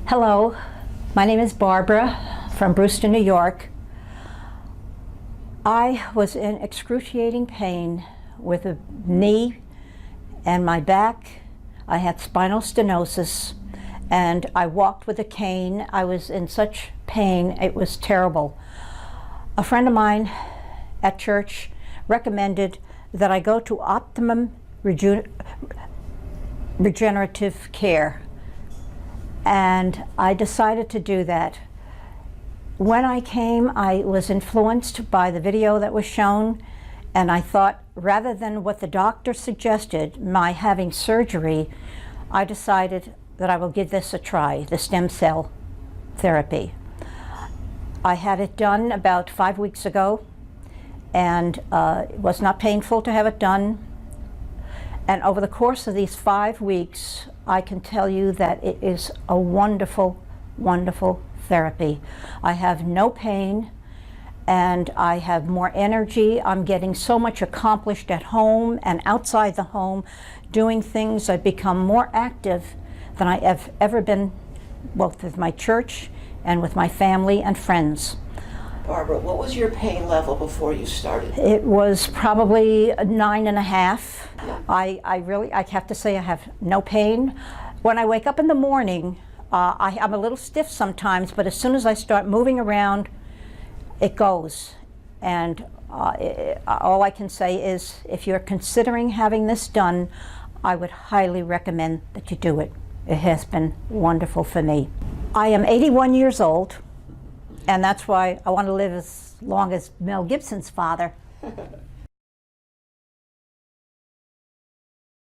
Hello, my name is Barbara from Brewster, New York. I was in excruciating pain with a knee and my back. I had spinal stenosis and I walked with a cane. I was in such pain, it was terrible. A friend of mine at church recommended that I go to Optimum Regenerative care, and I decided to do that. When I came, I was influenced by the video that was shown, and I thought, rather than what the doctor suggested, my having surgery, I decided that I will give this a try, the stem cell therapy. I had it done about 5 weeks ago, and it was not painful to have it done. And over the course of these 5 weeks, I can tell you that it is a wonderful, wonderful therapy. I have no pain and I have more energy. I'm getting so much accomplished at home and outside the home, doing things. I've become more active than I have ever been, both with my church and with my family and friends. Barbara, what was your pain level before you started? It was probably 9.5. Yeah. I have to say I have no pain. When I wake up in the morning, I'm a little stiff sometimes, but as soon as I start moving around, it goes. And all I can say is, if you're considering having this done, I would highly recommend that you do it. It has been wonderful for me. I am 81 years old. And that's why I want to live as long as Mel Gibson's father.